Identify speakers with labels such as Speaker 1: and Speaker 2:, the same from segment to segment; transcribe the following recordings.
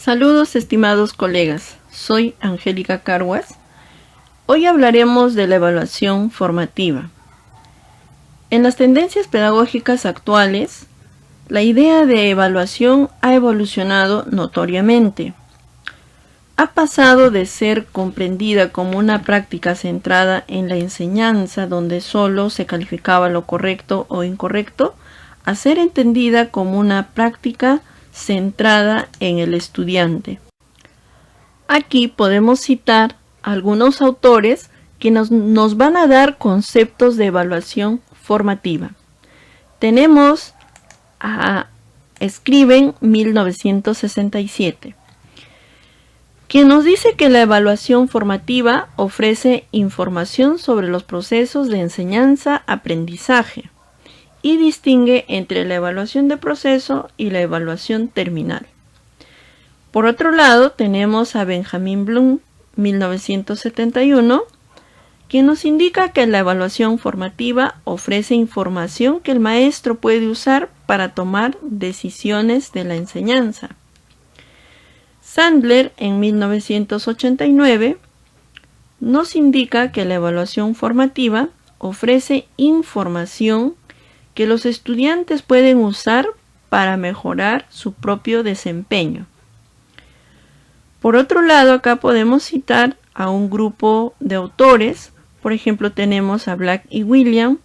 Speaker 1: Saludos estimados colegas, soy Angélica Carhuas. Hoy hablaremos de la evaluación formativa. En las tendencias pedagógicas actuales, la idea de evaluación ha evolucionado notoriamente. Ha pasado de ser comprendida como una práctica centrada en la enseñanza donde solo se calificaba lo correcto o incorrecto, a ser entendida como una práctica centrada en el estudiante. Aquí podemos citar algunos autores que nos van a dar conceptos de evaluación formativa. Tenemos a Scriven 1967, quien nos dice que la evaluación formativa ofrece información sobre los procesos de enseñanza-aprendizaje y distingue entre la evaluación de proceso y la evaluación terminal. Por otro lado, tenemos a Benjamin Bloom, 1971, quien nos indica que la evaluación formativa ofrece información que el maestro puede usar para tomar decisiones de la enseñanza. Sandler, en 1989, nos indica que la evaluación formativa ofrece información que los estudiantes pueden usar para mejorar su propio desempeño. Por otro lado, acá podemos citar a un grupo de autores, por ejemplo tenemos a Black y William,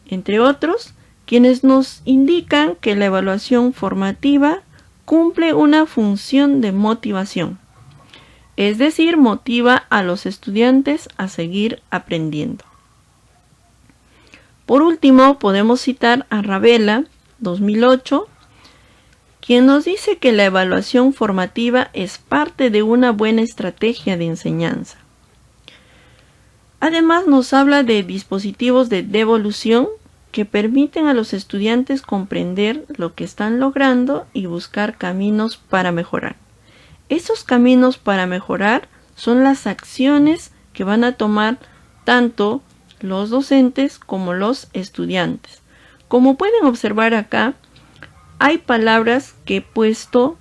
Speaker 1: entre otros, quienes nos indican que la evaluación formativa cumple una función de motivación, es decir, motiva a los estudiantes a seguir aprendiendo. Por último, podemos citar a Ravella, 2008, quien nos dice que la evaluación formativa es parte de una buena estrategia de enseñanza. Además, nos habla de dispositivos de devolución que permiten a los estudiantes comprender lo que están logrando y buscar caminos para mejorar. Esos caminos para mejorar son las acciones que van a tomar tanto los docentes como los estudiantes. Como pueden observar acá, hay palabras que he puesto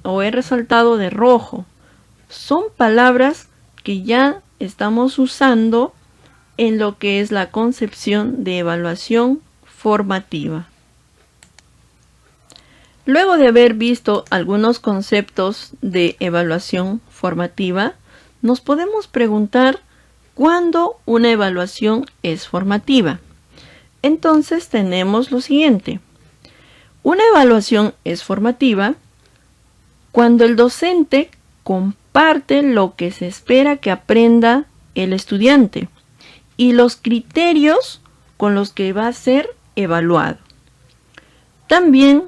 Speaker 1: o he resaltado de rojo. Son palabras que ya estamos usando en lo que es la concepción de evaluación formativa. Luego de haber visto algunos conceptos de evaluación formativa, nos podemos preguntar ¿cuándo una evaluación es formativa? Entonces tenemos lo siguiente. Una evaluación es formativa cuando el docente comparte lo que se espera que aprenda el estudiante y los criterios con los que va a ser evaluado. También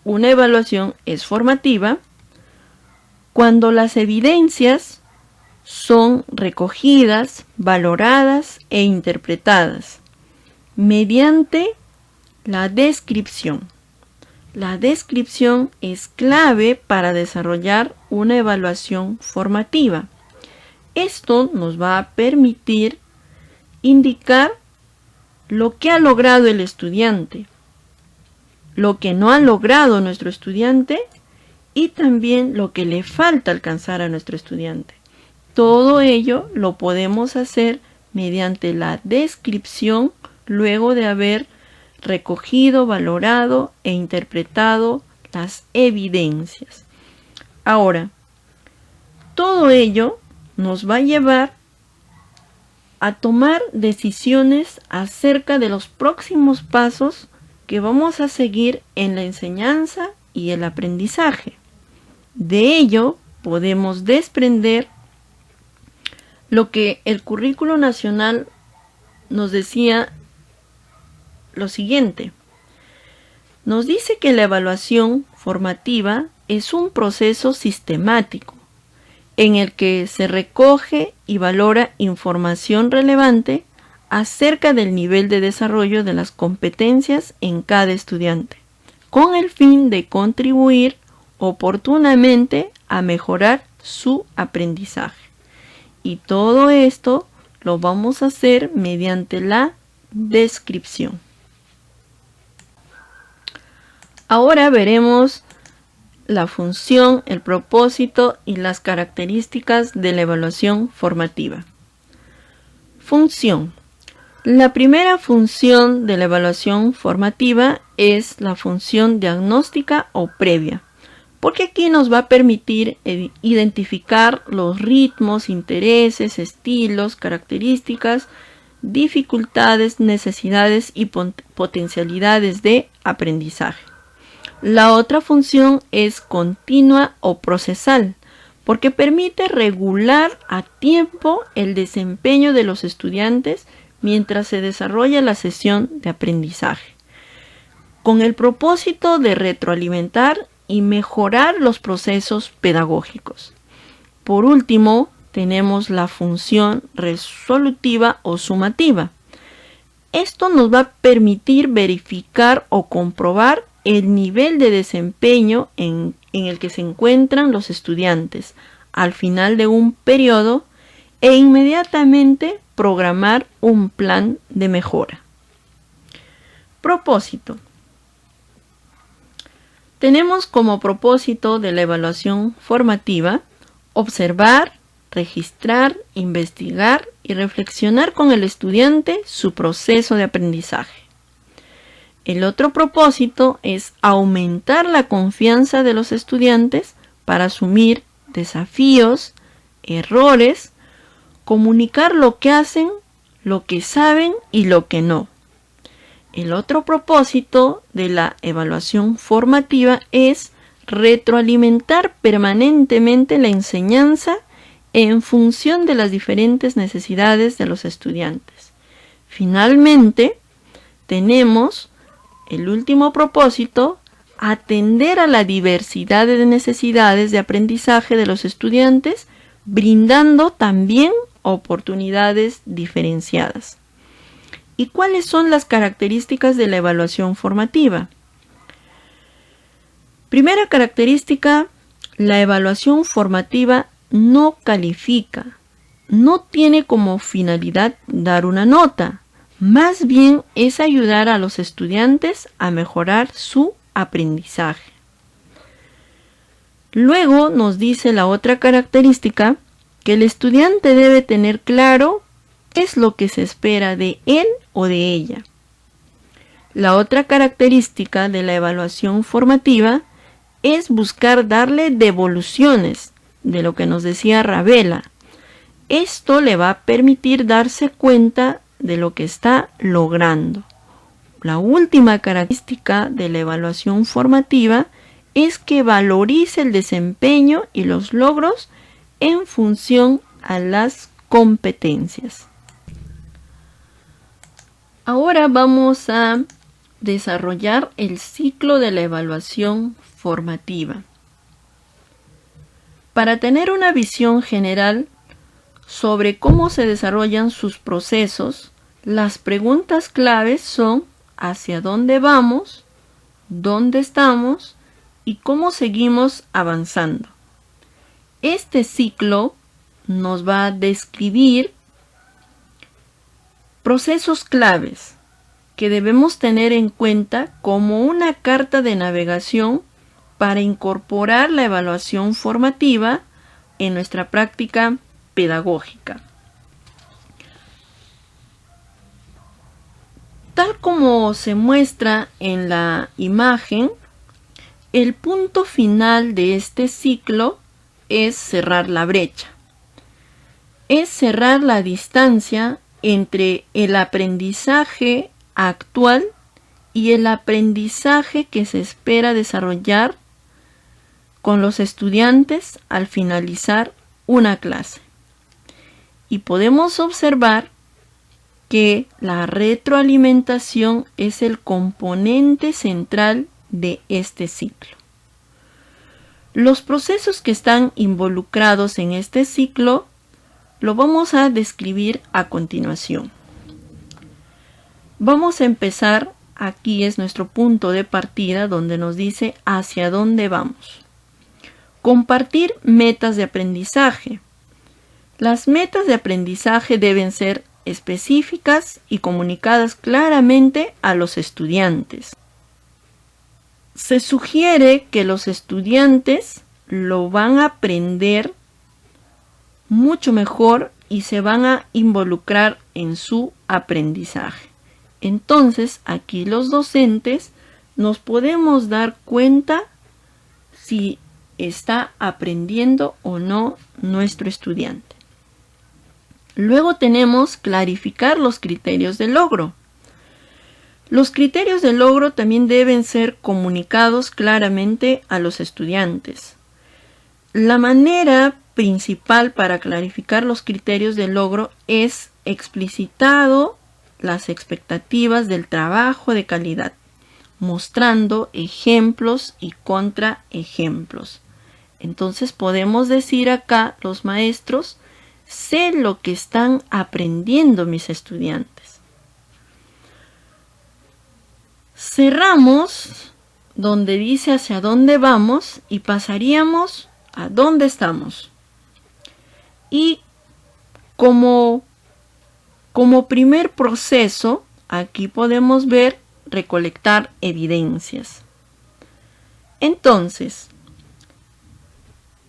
Speaker 1: una evaluación es formativa cuando las evidencias son recogidas, valoradas e interpretadas mediante la descripción. La descripción es clave para desarrollar una evaluación formativa. Esto nos va a permitir indicar lo que ha logrado el estudiante, lo que no ha logrado nuestro estudiante y también lo que le falta alcanzar a nuestro estudiante. Todo ello lo podemos hacer mediante la descripción luego de haber recogido, valorado e interpretado las evidencias. Ahora, todo ello nos va a llevar a tomar decisiones acerca de los próximos pasos que vamos a seguir en la enseñanza y el aprendizaje. De ello podemos desprender lo que el Currículo Nacional nos decía lo siguiente. Nos dice que la evaluación formativa es un proceso sistemático en el que se recoge y valora información relevante acerca del nivel de desarrollo de las competencias en cada estudiante, con el fin de contribuir oportunamente a mejorar su aprendizaje. Y todo esto lo vamos a hacer mediante la descripción. Ahora veremos la función, el propósito y las características de la evaluación formativa. Función. La primera función de la evaluación formativa es la función diagnóstica o previa, porque aquí nos va a permitir identificar los ritmos, intereses, estilos, características, dificultades, necesidades y potencialidades de aprendizaje. La otra función es continua o procesal, porque permite regular a tiempo el desempeño de los estudiantes mientras se desarrolla la sesión de aprendizaje, con el propósito de retroalimentar y mejorar los procesos pedagógicos. Por último, tenemos la función resolutiva o sumativa. Esto nos va a permitir verificar o comprobar el nivel de desempeño en el que se encuentran los estudiantes al final de un periodo e inmediatamente programar un plan de mejora. Propósito. Tenemos como propósito de la evaluación formativa observar, registrar, investigar y reflexionar con el estudiante su proceso de aprendizaje. El otro propósito es aumentar la confianza de los estudiantes para asumir desafíos, errores, comunicar lo que hacen, lo que saben y lo que no. El otro propósito de la evaluación formativa es retroalimentar permanentemente la enseñanza en función de las diferentes necesidades de los estudiantes. Finalmente, tenemos el último propósito, atender a la diversidad de necesidades de aprendizaje de los estudiantes, brindando también oportunidades diferenciadas. ¿Y cuáles son las características de la evaluación formativa? Primera característica, la evaluación formativa no califica, no tiene como finalidad dar una nota, más bien es ayudar a los estudiantes a mejorar su aprendizaje. Luego nos dice la otra característica, que el estudiante debe tener claro qué es lo que se espera de él o de ella. La otra característica de la evaluación formativa es buscar darle devoluciones de lo que nos decía Ravela. Esto le va a permitir darse cuenta de lo que está logrando. La última característica de la evaluación formativa es que valorice el desempeño y los logros en función a las competencias. Ahora vamos a desarrollar el ciclo de la evaluación formativa. Para tener una visión general sobre cómo se desarrollan sus procesos, las preguntas claves son hacia dónde vamos, dónde estamos y cómo seguimos avanzando. Este ciclo nos va a describir procesos claves que debemos tener en cuenta como una carta de navegación para incorporar la evaluación formativa en nuestra práctica pedagógica. Tal como se muestra en la imagen, el punto final de este ciclo es cerrar la brecha. Es cerrar la distancia entre el aprendizaje actual y el aprendizaje que se espera desarrollar con los estudiantes al finalizar una clase. Y podemos observar que la retroalimentación es el componente central de este ciclo. Los procesos que están involucrados en este ciclo lo vamos a describir a continuación. Vamos a empezar, aquí es nuestro punto de partida donde nos dice hacia dónde vamos. Compartir metas de aprendizaje. Las metas de aprendizaje deben ser específicas y comunicadas claramente a los estudiantes. se sugiere que los estudiantes lo van a aprender mucho mejor y se van a involucrar en su aprendizaje. Entonces, aquí los docentes nos podemos dar cuenta si está aprendiendo o no nuestro estudiante. Luego tenemos clarificar los criterios de logro. Los criterios de logro también deben ser comunicados claramente a los estudiantes. La manera principal para clarificar los criterios de logro es explicitado las expectativas del trabajo de calidad, mostrando ejemplos y contraejemplos. Entonces podemos decir acá los maestros, sé lo que están aprendiendo mis estudiantes. Cerramos donde dice hacia dónde vamos y pasaríamos a dónde estamos. Y como primer proceso, aquí podemos ver recolectar evidencias. Entonces,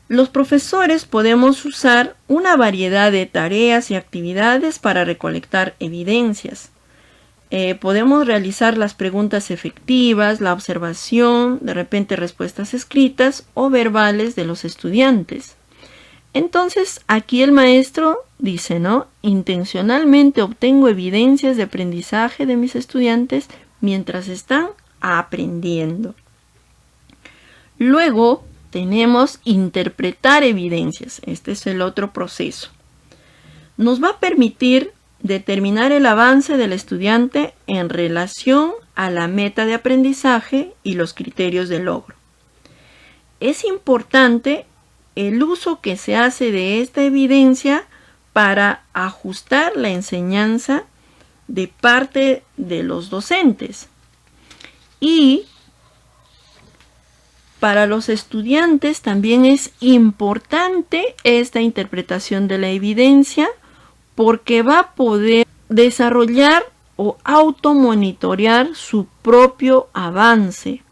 Speaker 1: los profesores podemos usar una variedad de tareas y actividades para recolectar evidencias. Podemos realizar las preguntas efectivas, la observación, de repente respuestas escritas o verbales de los estudiantes. Entonces, aquí el maestro dice, ¿no? Intencionalmente obtengo evidencias de aprendizaje de mis estudiantes mientras están aprendiendo. Luego tenemos interpretar evidencias. Este es el otro proceso. Nos va a permitir determinar el avance del estudiante en relación a la meta de aprendizaje y los criterios de logro. Es importante el uso que se hace de esta evidencia para ajustar la enseñanza de parte de los docentes. Y para los estudiantes también es importante esta interpretación de la evidencia porque va a poder desarrollar o automonitorear su propio avance.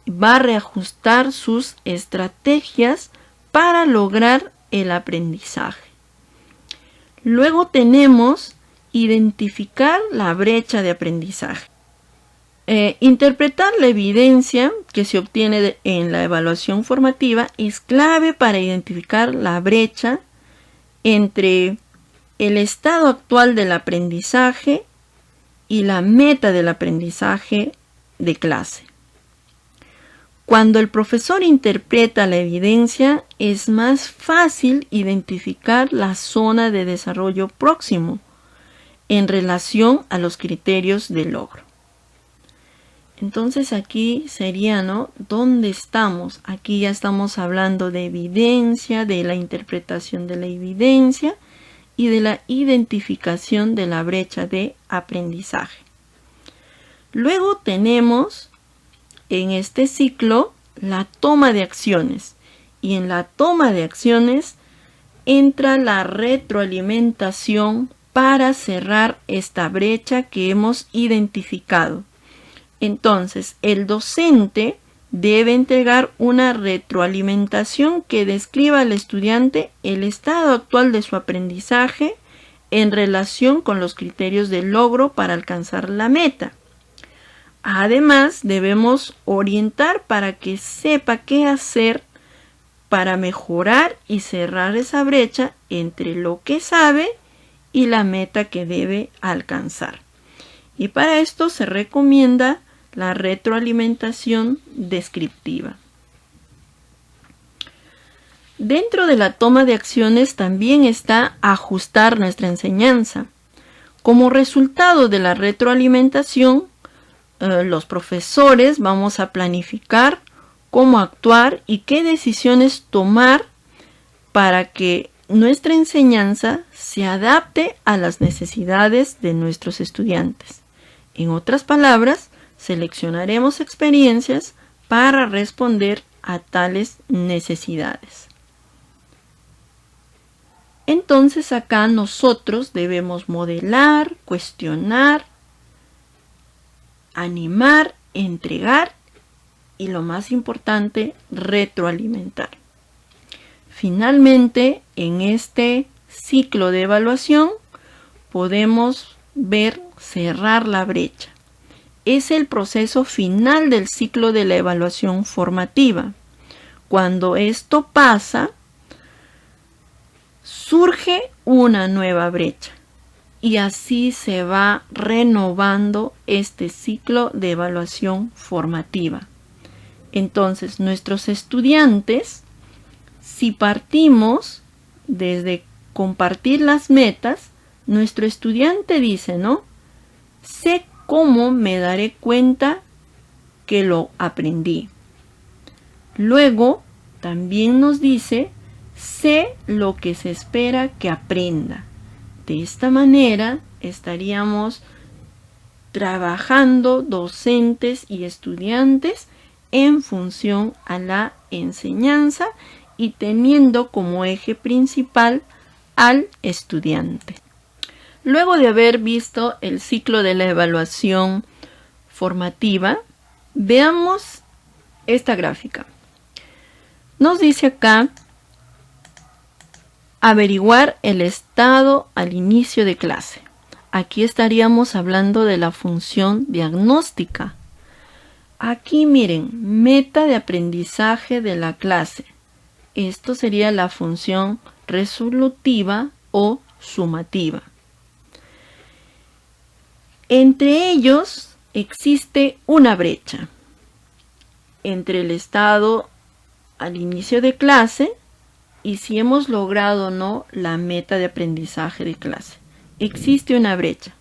Speaker 1: Va a reajustar sus estrategias para lograr el aprendizaje. Luego tenemos identificar la brecha de aprendizaje. Interpretar la evidencia que se obtiene en la evaluación formativa es clave para identificar la brecha entre el estado actual del aprendizaje y la meta del aprendizaje de clase. Cuando el profesor interpreta la evidencia, es más fácil identificar la zona de desarrollo próximo en relación a los criterios de logro. Entonces aquí sería, ¿no? ¿Dónde estamos? Aquí ya estamos hablando de evidencia, de la interpretación de la evidencia y de la identificación de la brecha de aprendizaje. Luego tenemos en este ciclo la toma de acciones. Y en la toma de acciones entra la retroalimentación para cerrar esta brecha que hemos identificado. Entonces, el docente debe entregar una retroalimentación que describa al estudiante el estado actual de su aprendizaje en relación con los criterios de logro para alcanzar la meta. Además, debemos orientar para que sepa qué hacer para mejorar y cerrar esa brecha entre lo que sabe y la meta que debe alcanzar. Y para esto se recomienda la retroalimentación descriptiva. Dentro de la toma de acciones también está ajustar nuestra enseñanza. Como resultado de la retroalimentación, los profesores vamos a planificar cómo actuar y qué decisiones tomar para que nuestra enseñanza se adapte a las necesidades de nuestros estudiantes. En otras palabras, seleccionaremos experiencias para responder a tales necesidades. Entonces acá nosotros debemos modelar, cuestionar, animar, entregar y lo más importante, retroalimentar. Finalmente, en este ciclo de evaluación podemos ver cerrar la brecha. Es el proceso final del ciclo de la evaluación formativa. Cuando esto pasa, surge una nueva brecha y así se va renovando este ciclo de evaluación formativa. Entonces, nuestros estudiantes, si partimos desde compartir las metas, nuestro estudiante dice, ¿no? Sé cómo me daré cuenta que lo aprendí. Luego, también nos dice, sé lo que se espera que aprenda. De esta manera, estaríamos trabajando docentes y estudiantes en función a la enseñanza y teniendo como eje principal al estudiante. Luego de haber visto el ciclo de la evaluación formativa, veamos esta gráfica. Nos dice acá, averiguar el estado al inicio de clase. Aquí estaríamos hablando de la función diagnóstica. Aquí miren, meta de aprendizaje de la clase. Esto sería la función resolutiva o sumativa. Entre ellos existe una brecha entre el estado al inicio de clase y si hemos logrado o no la meta de aprendizaje de clase. Existe una brecha.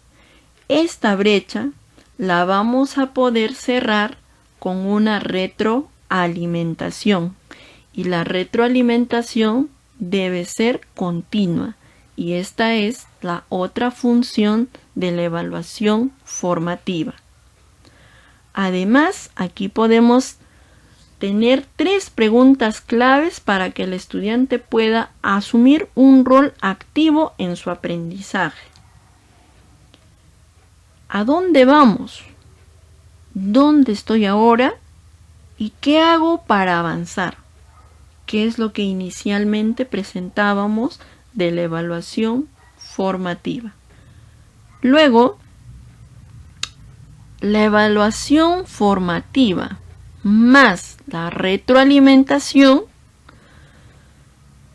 Speaker 1: Esta brecha la vamos a poder cerrar con una retroalimentación. Y la retroalimentación debe ser continua. Y esta es la otra función de la evaluación formativa. Además, aquí podemos tener 3 preguntas claves para que el estudiante pueda asumir un rol activo en su aprendizaje. ¿A dónde vamos? ¿Dónde estoy ahora? ¿Y qué hago para avanzar? ¿Qué es lo que inicialmente presentábamos de la evaluación formativa? Luego, la evaluación formativa más la retroalimentación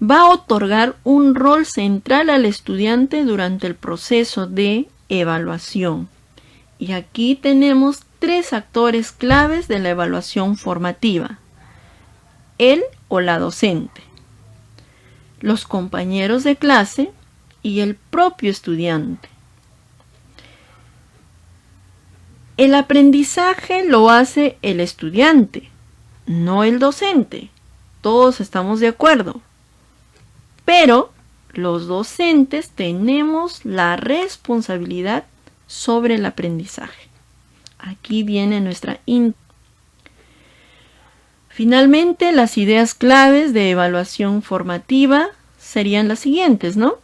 Speaker 1: va a otorgar un rol central al estudiante durante el proceso de evaluación. Y aquí tenemos 3 actores claves de la evaluación formativa: él o la docente, los compañeros de clase y el propio estudiante. El aprendizaje lo hace el estudiante, no el docente. Todos estamos de acuerdo. Pero los docentes tenemos la responsabilidad sobre el aprendizaje. Aquí viene nuestra Finalmente, las ideas claves de evaluación formativa serían las siguientes, ¿no?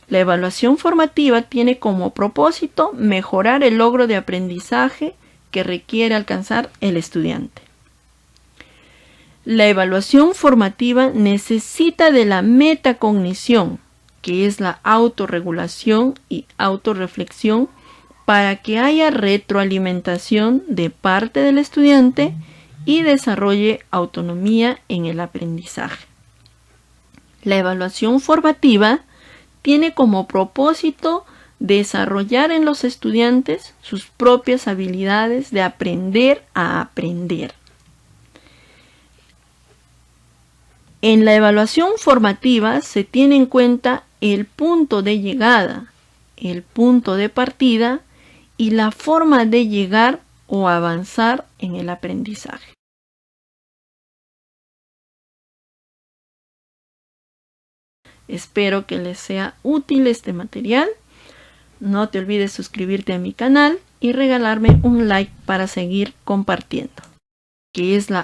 Speaker 1: La evaluación formativa tiene como propósito mejorar el logro de aprendizaje que requiere alcanzar el estudiante. La evaluación formativa necesita de la metacognición, que es la autorregulación y autorreflexión, para que haya retroalimentación de parte del estudiante y desarrolle autonomía en el aprendizaje. La evaluación formativa tiene como propósito desarrollar en los estudiantes sus propias habilidades de aprender a aprender. En la evaluación formativa se tiene en cuenta el punto de llegada, el punto de partida y la forma de llegar o avanzar en el aprendizaje. Espero que les sea útil este material. No te olvides suscribirte a mi canal y regalarme un like para seguir compartiendo, que es la